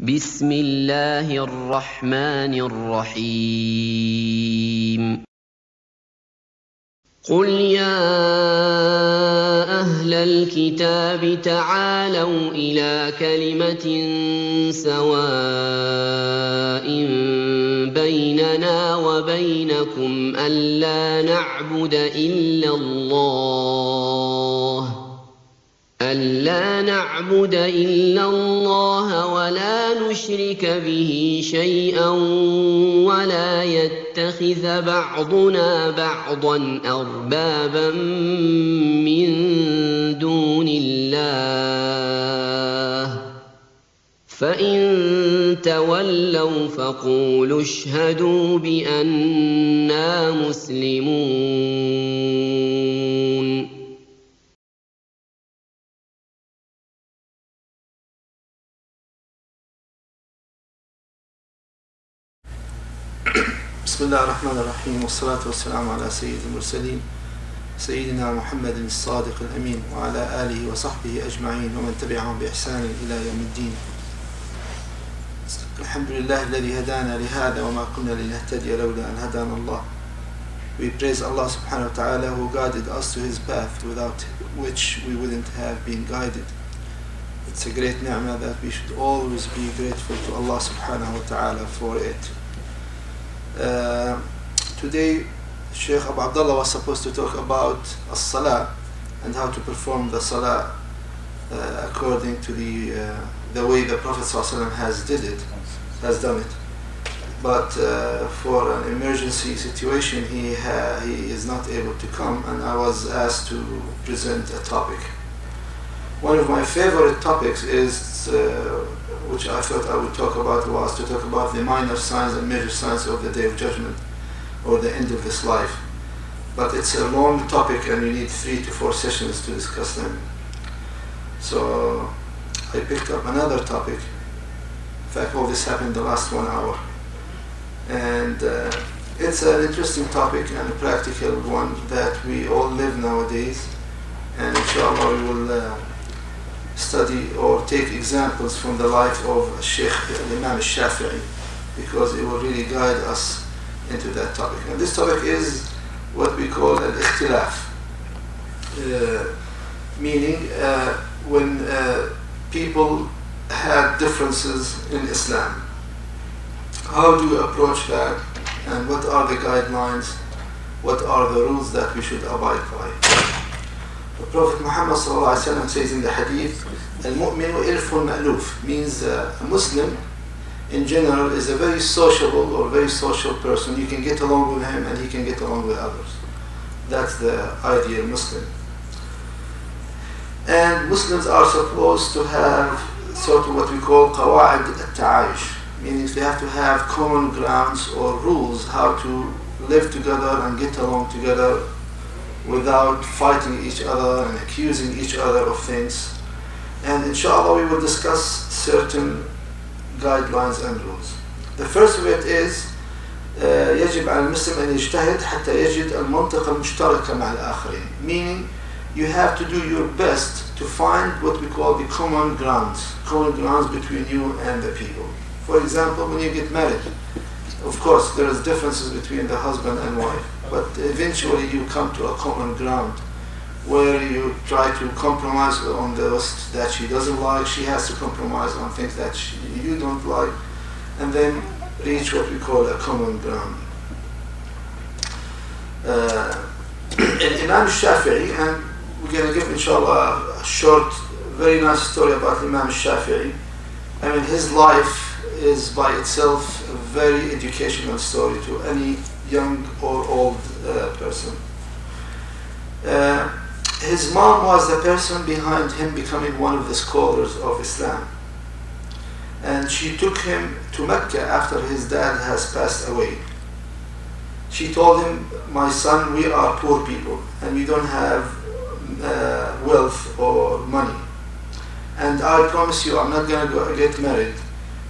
بسم الله الرحمن الرحيم قل يا أهل الكتاب تعالوا إلى كلمة سواء بيننا وبينكم ألا نعبد إلا الله ولا نشرك به شيئا ولا يتخذ بعضنا بعضا أربابا من دون الله فإن تولوا فقولوا اشهدوا بأننا مسلمون. بسم الله الرحمن الرحيم والصلاة والسلام على سيد المرسلين سيدنا محمد الصادق الأمين وعلى آله وصحبه أجمعين ومن تبعهم بإحسان إلى يوم الدين. الحمد لله الذي هدانا لهذا وما كنا لنهتدي لولا أن هدانا الله. We praise Allah subhanahu wa ta'ala who guided us to his path without which we wouldn't have been guided. It's a great ni'mah that we should always be grateful to Allah subhanahu wa ta'ala for it. Today Sheikh Abu Abdullah was supposed to talk about as-salah and how to perform the salah according to the way the Prophet ﷺ has done it. But for an emergency situation he is not able to come, and I was asked to present a topic. One of my favorite topics is which I thought I would talk about was to talk about the minor signs and major signs of the Day of Judgment or the end of this life. But it's a long topic and you need 3 to 4 sessions to discuss them. So I picked up another topic. In fact, all this happened the last 1 hour. And it's an interesting topic and a practical one that we all live nowadays. And inshallah we will study or take examples from the life of Sheikh Imam al-Shafi'i, because it will really guide us into that topic. And this topic is what we call al-ikhtilaf, meaning when people had differences in Islam. How do you approach that, and what are the guidelines, what are the rules that we should abide by? The Prophet Muhammad ﷺ says in the hadith, al-mu'minu ilfun ma'luf, means a Muslim in general is a very sociable or very social person. You can get along with him and he can get along with others. That's the ideal Muslim. And Muslims are supposed to have sort of what we call qawa'id al-ta'ayush, meaning they have to have common grounds or rules how to live together and get along together without fighting each other and accusing each other of things. And inshallah we will discuss certain guidelines and rules. The first of it is يجب على المسلم أن يجتهد حتى يجد المنطقة المشتركة مع الآخرين, meaning you have to do your best to find what we call the common grounds between you and the people. For example, when you get married, of course there is differences between the husband and wife, but eventually you come to a common ground where you try to compromise on those that she doesn't like, she has to compromise on things that you don't like, and then reach what we call a common ground. Imam al-Shafi'i, and we're going to give inshallah a short, very nice story about Imam al-Shafi'i. I mean, his life is by itself a very educational story to any young or old person. His mom was the person behind him becoming one of the scholars of Islam, and she took him to Mecca after his dad has passed away. She told him, my son, we are poor people and we don't have wealth or money, and I promise you I'm not going to get married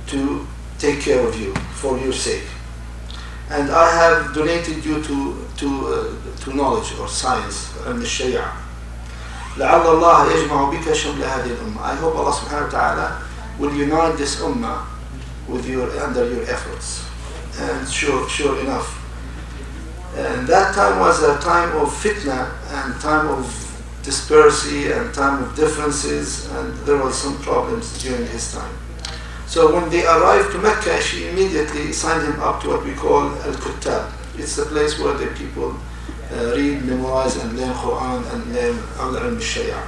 to take care of you for your sake, and I have donated you to knowledge or science and the Sharia. لعل الله يجمع بك شمل هذه الأمة. I hope Allah subhanahu wa ta'ala will unite this ummah with under your efforts. And sure enough. And that time was a time of fitna and time of dispersity and time of differences, and there were some problems during his time. So when they arrived to Mecca, she immediately signed him up to what we call al-Kuttab. It's the place where the people read, memorize, and learn Quran and learn al-Ilm al-Sharia.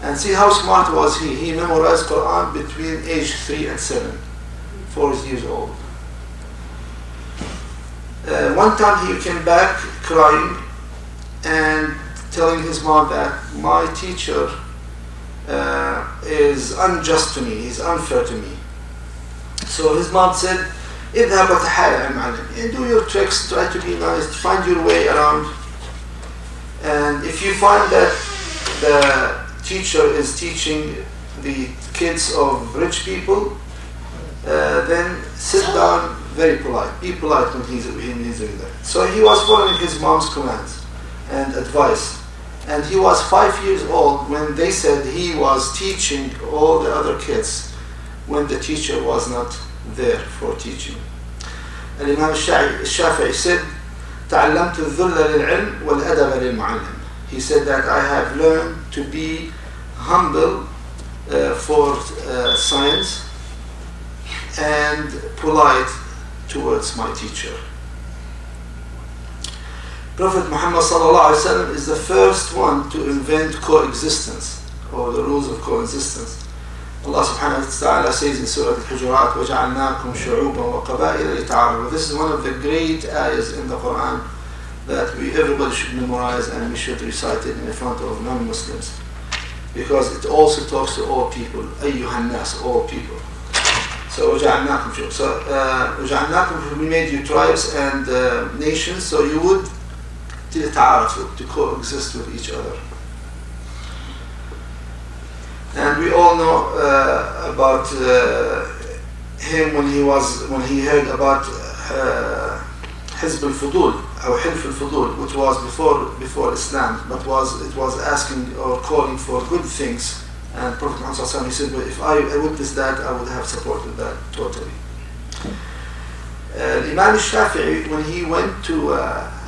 And see how smart was he. He memorized Quran between age 3 and 7, 4 years old. One time he came back crying and telling his mom that my teacher is unjust to me, he's unfair to me. So his mom said, اذهب وتحايل يا معلم, do your tricks, try to be nice, find your way around. And if you find that the teacher is teaching the kids of rich people, then sit down very polite. Be polite when he's doing that. So he was following his mom's commands and advice. And he was 5 years old when they said he was teaching all the other kids when the teacher was not there for teaching. And Imam Shafi'i said, تعلمت الذل للعلم والأدب للمعلم. He said that I have learned to be humble for science and polite towards my teacher. Prophet Muhammad sallallahu alaihi wasallam is the first one to invent coexistence, or the rules of coexistence. Allah subhanahu wa ta'ala says in Surah Al-Hujurat, وَجَعَلْنَاكُمْ شُعُوبًا وَقَبَائِلَ لِتَعَارَفُوا. This is one of the great ayahs in the Quran that everybody should memorize, and we should recite it in front of non-Muslims, because it also talks to all people. أَيُّهَا النَّاسِ, all people. So وَجَعَلْنَاكُمْ شُعُوبًا. So وَجَعَلْناكُمْ, we made you tribes and nations, so you would to coexist with each other. And we all know about him when he heard about Hizb al-Fudul, or Hilf al-Fudul, which was before Islam, but it was asking or calling for good things. And Prophet Muhammad, he said, well, if I witnessed that, I would have supported that totally. Imam Shafi'i, when he went to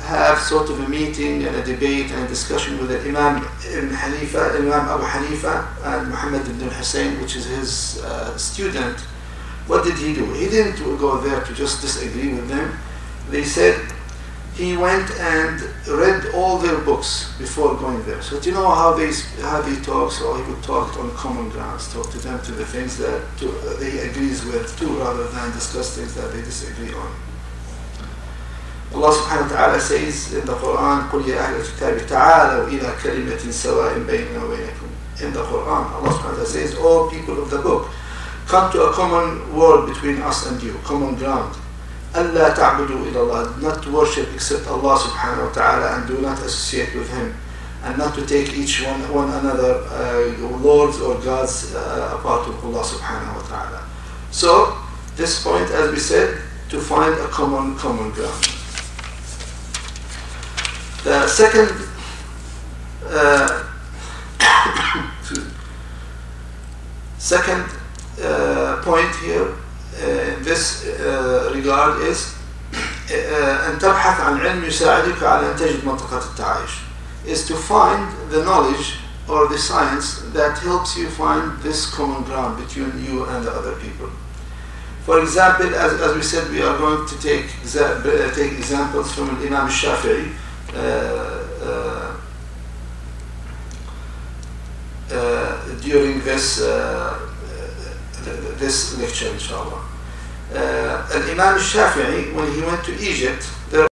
have sort of a meeting and a debate and a discussion with the Imam Abu Hanifa and Muhammad ibn Hussein, which is his student, what did he do? He didn't go there to just disagree with them. They said he went and read all their books before going there. So do you know how they talk? So he would talk on common grounds, talk to them to the things that he agrees with too, rather than discuss things that they disagree on. Allah subhanahu wa ta'ala says in the Quran, قُلْ يَا أَهْلَ الْكِتَابِ تَعَالَوْا إِلَى كَلِمَةٍ سَوَاءٍ بَيْنَنَا وَبَيْنَكُمْ. In the Quran, Allah subhanahu wa ta'ala says, all people of the book, come to a common word between us and you, common ground. أَلَّا تَعْبُدُوا إِلَى اللَّهِ, not to worship except Allah subhanahu wa ta'ala, and do not associate with Him, and not to take each one another lords or gods apart from Allah subhanahu wa ta'ala. So, this point, as we said, to find a common ground. The second point here in this regard is أن تبحث عن علم يساعدك على أن تجد منطقة التعايش, is to find the knowledge or the science that helps you find this common ground between you and the other people. For example, as we said, we are going to take examples from Imam Shafi'i during this lecture, inshallah. Imam Shafi'i, when he went to Egypt, there